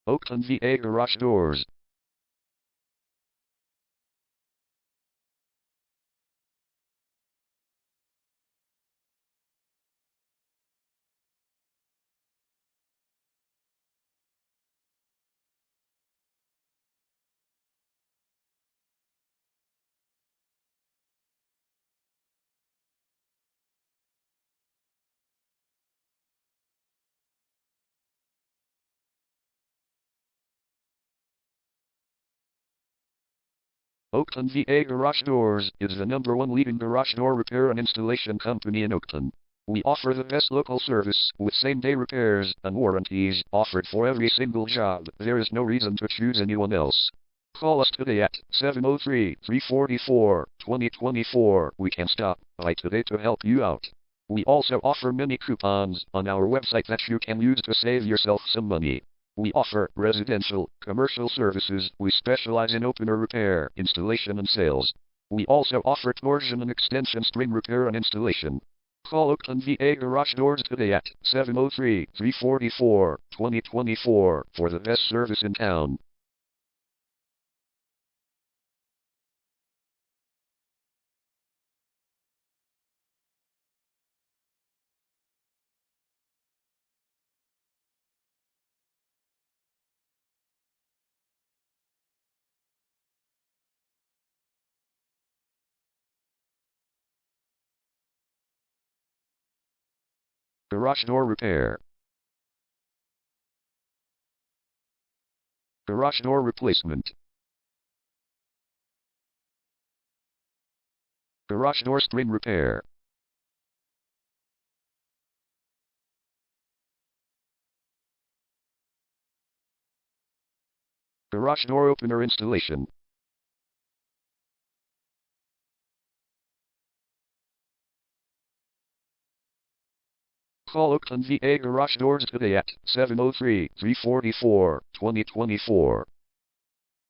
Oakton VA Garage Doors. Oakton VA Garage Doors is the #1 leading garage door repair and installation company in Oakton. We offer the best local service with same-day repairs and warranties offered for every single job. There is no reason to choose anyone else. Call us today at 703-344-2024. We can stop by today to help you out. We also offer many coupons on our website that you can use to save yourself some money. We offer residential, commercial services. We specialize in opener repair, installation and sales. We also offer torsion and extension string repair and installation. Call Oakton VA Garage Doors today at 703-344-2024 for the best service in town. Garage door repair. Garage door replacement. Garage door string repair. Garage door opener installation. Call Oakton VA Garage Doors today at 703-344-2024.